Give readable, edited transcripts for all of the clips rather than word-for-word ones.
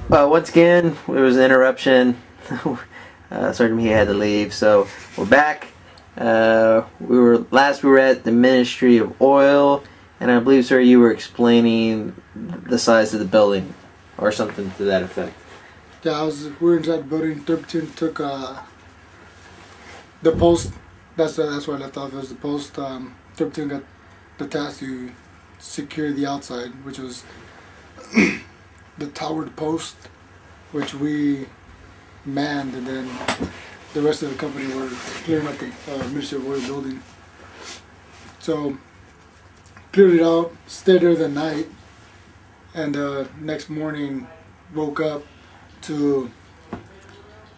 Once again, there was an interruption. Sergeant Mejia had to leave, so we're back. We were at the Ministry of Oil, and I believe, sir, you were explaining the size of the building, or something to that effect. Yeah, we were inside the building. 13 took the post. That's where I left off. It was the post. 13 got the task to secure the outside, which was the towered post, which we manned, and then the rest of the company were clearing up the Ministry of Oil building. So cleared it out, stayed there the night, and next morning woke up to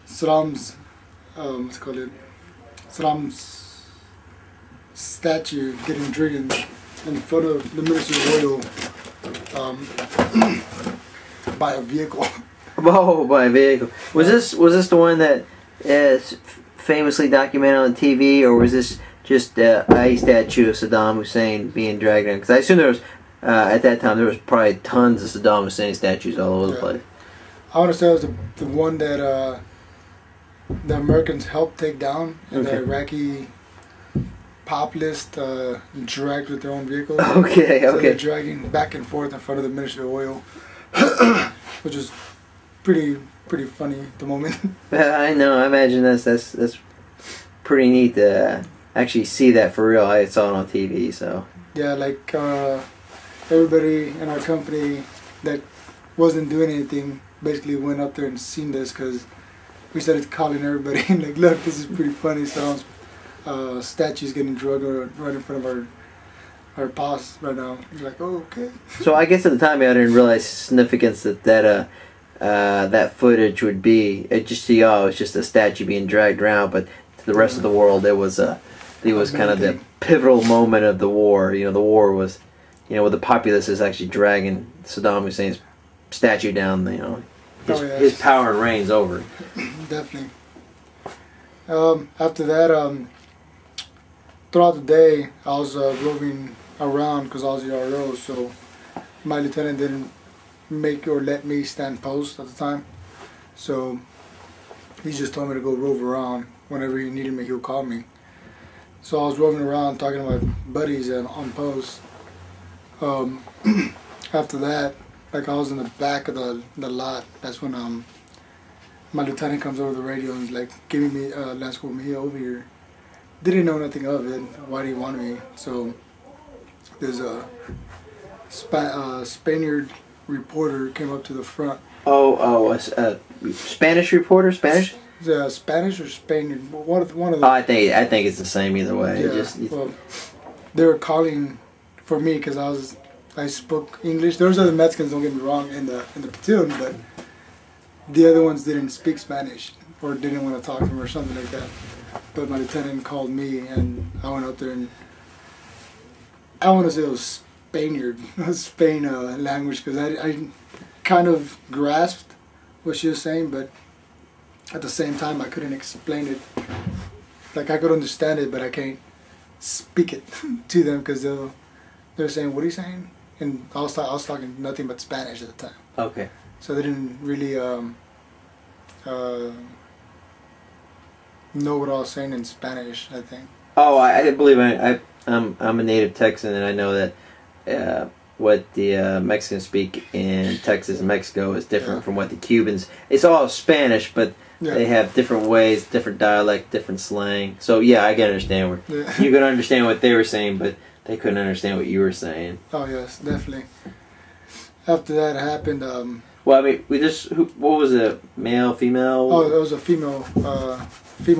Saddam's Saddam's statue getting driven in front of the Ministry of Oil by a vehicle. Oh, by a vehicle. Was this the one that is famously documented on TV, or was this just a statue of Saddam Hussein being dragged in? Because I assume there was at that time there was probably tons of Saddam Hussein statues all over the place. I want to say it was the one that the Americans helped take down, and the Iraqi populist dragged with their own vehicles. Okay. So they're dragging back and forth in front of the Ministry of Oil, which is pretty funny at the moment. I know. I imagine that's pretty neat to actually see that for real. I saw it on TV, so. Yeah, like everybody in our company that wasn't doing anything basically went up there and seen this, because we started calling everybody like, look, this is pretty funny. So statues getting drugged right in front of our boss right now. He's like, oh, okay. So I guess at the time I didn't realize the significance that footage would be. It just it's just a statue being dragged around, but to the rest of the world it was kind of the pivotal moment of the war. You know, the war was, where the populace is actually dragging Saddam Hussein's statue down. His power and reign's over. Definitely. After that, throughout the day, I was roving around because I was the RO, so my lieutenant didn't make or let me stand post at the time. So he just told me to go rove around. Whenever he needed me, he'll call me. So I was roving around talking to my buddies on post. After that, like, I was in the back of the lot. That's when my lieutenant comes over the radio and is like, giving me Lance Corporal Mejia over here. Didn't know nothing of it. Why do you want me? So there's a Spaniard reporter came up to the front. Spanish reporter? Spanish? Yeah, Spanish or Spaniard? One of them. I think it's the same either way. Yeah, well, they were calling for me because I spoke English. There was other Mexicans, don't get me wrong, in the platoon, but the other ones didn't speak Spanish or didn't want to talk to me or something like that. But my lieutenant called me, and I went up there, and I want to say it was Spaniard, Spain language, because I kind of grasped what she was saying, but at the same time I couldn't explain it. Like, I could understand it, but I can't speak it to them because they're saying, "What are you saying?" And I was talking nothing but Spanish at the time. Okay. So they didn't really know what I was saying in Spanish, I think. Oh, I believe I'm a native Texan, and I know that what the Mexicans speak in Texas and Mexico is different from what the Cubans. It's all Spanish, but they have different ways, different dialect, different slang. So yeah, I can understand you could understand what they were saying, but they couldn't understand what you were saying. Oh yes, definitely. After that happened, well, I mean, what was it? Male, female? Oh, it was a female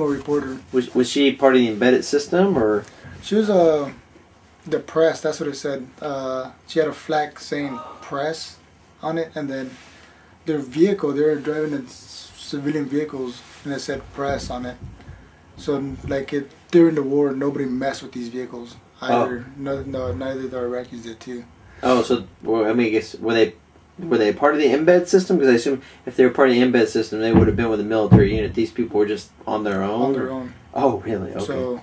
reporter. Was she part of the embedded system, or? She was the press. That's what it said. She had a flag saying "press" on it, and then their vehicle. They were driving in civilian vehicles, and it said "press" on it. So, like, during the war, nobody messed with these vehicles. Neither the Iraqis did too. Oh, so I mean, I guess were they part of the embed system? Because I assume if they were part of the embed system, they would have been with a military unit. These people were just on their own. On their own. Oh, really? Okay. So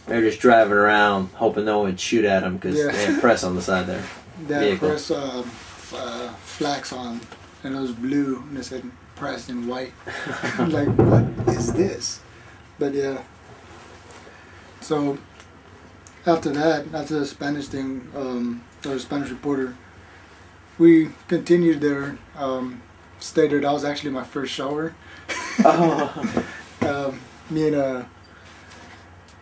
they were just driving around, hoping no one would shoot at them because they had press on the side there. They had press flags on. and it was blue, and it said pressed in white. Like, what is this? But yeah. So after that, after the Spanish thing, the Spanish reporter, we continued there. Stayed there. That was actually my first shower. Oh. Me and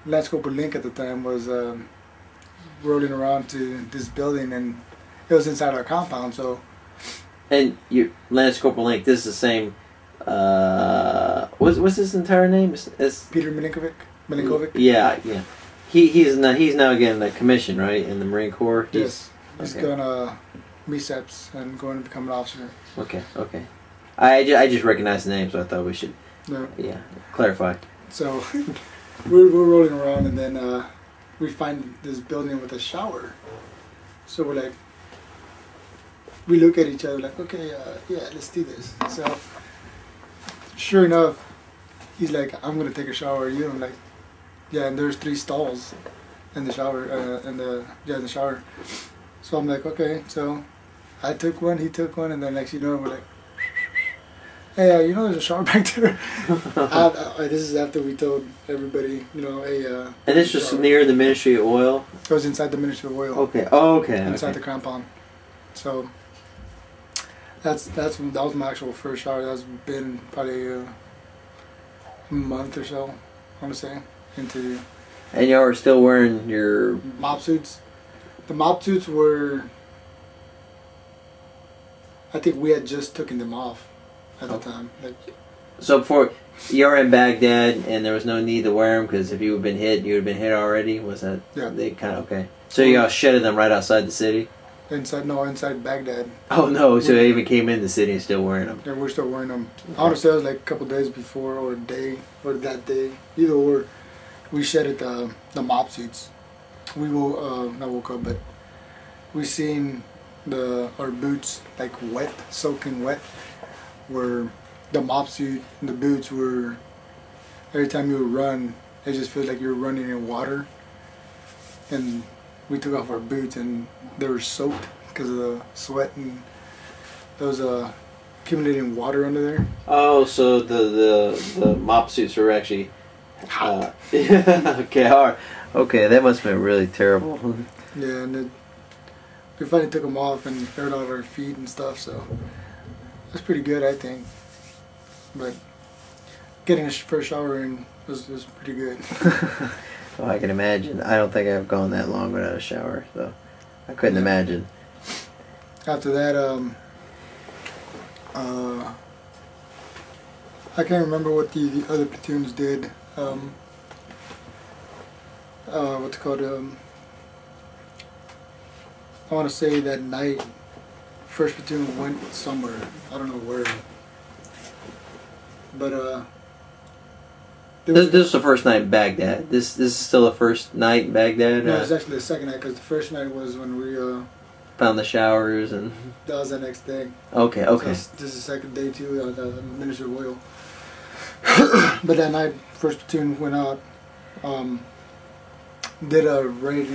Lance Corporal Link at the time was rolling around to this building, and it was inside our compound. So. And you, Lance Corporal Link. This is the same. What's his entire name? It's Peter Milinkovic. Yeah, yeah. He's now getting a commission, right, in the Marine Corps. Yes, he's okay. going to MECEPS and going to become an officer. Okay, okay. I just recognized the name, so I thought we should. No. Yeah, clarify. So we're rolling around, and then we find this building with a shower. So we're like, we look at each other like, okay, yeah, let's do this. So sure enough, he's like, I'm gonna take a shower. You? I'm like, yeah. And there's 3 stalls in the shower, in the shower. So I'm like, okay. So I took one, he took one, and then next you know, we're like, hey, you know, there's a shower back there. This is after we told everybody, you know, hey. And this was near the Ministry of Oil. It was inside the Ministry of Oil. Okay. Oh, okay. Inside okay. the compound. So that was my actual first shower. That's been probably a month or so, I want to say, into. And y'all are still wearing your mop suits. The mop suits were, I think we had just taken them off at the time. Like, so before you were in Baghdad, and there was no need to wear them because if you had been hit, you would have been hit already. Was that? Yeah. They kind of okay. So y'all shedded them right outside the city. Inside Baghdad. Oh no! So they even came in the city and still wearing them. Yeah, we're still wearing them. I want to say it was like a couple days before, or a day, or that day. Either or, we shedded the mop suits. We will not woke up, but we seen our boots like wet, soaking wet. Where the mop suit and the boots were. Every time you would run, it just feels like you're running in water. And we took off our boots and they were soaked because of the sweat and there was accumulating water under there. Oh, so the mop suits were actually okay, hard. Okay, that must have been really terrible. Yeah, and we finally took them off and aired out our feet and stuff, so that's pretty good, I think. But getting a first shower in was pretty good. Oh, I can imagine. I don't think I've gone that long without a shower, so I couldn't imagine. After that, I can't remember what the other platoons did. What's it called? I want to say that night, first platoon went somewhere. I don't know where. But this was the first night in Baghdad. This is still the first night in Baghdad. No, it's actually the second night because the first night was when we found the showers and. That was the next day. Okay. Okay. So this is the second day too. The Minister of Oil. But that night, first platoon went out. Did a raid.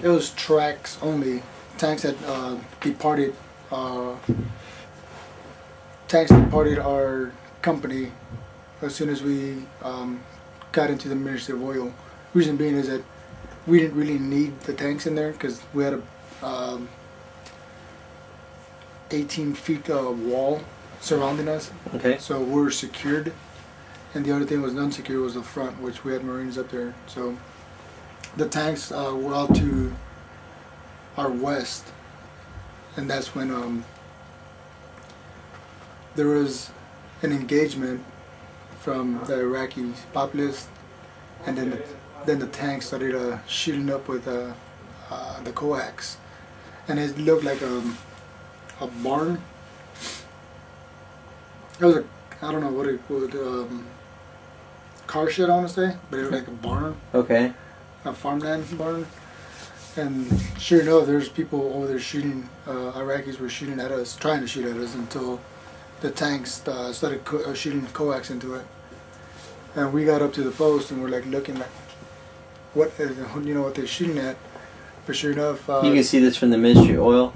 It was tracks only. Tanks that departed. Tanks departed our company as soon as we got into the Ministry of Oil. Reason being is that we didn't really need the tanks in there because we had a 18 feet wall surrounding us. Okay. So we're secured, and the other thing was unsecured was the front, which we had Marines up there. So the tanks were out to our west, and that's when there was an engagement from the Iraqi populace, and then the tanks started shooting up with the coax, and it looked like a barn. It was I don't know what it would car shed I want to say, but it was like a barn. Okay. A farmland barn. And sure enough, there's people over there shooting. Iraqis were shooting at us, trying to shoot at us until the tanks started shooting coax into it. And we got up to the post and we're like looking like, what they're shooting at. But sure enough, you can see this from the Ministry of Oil.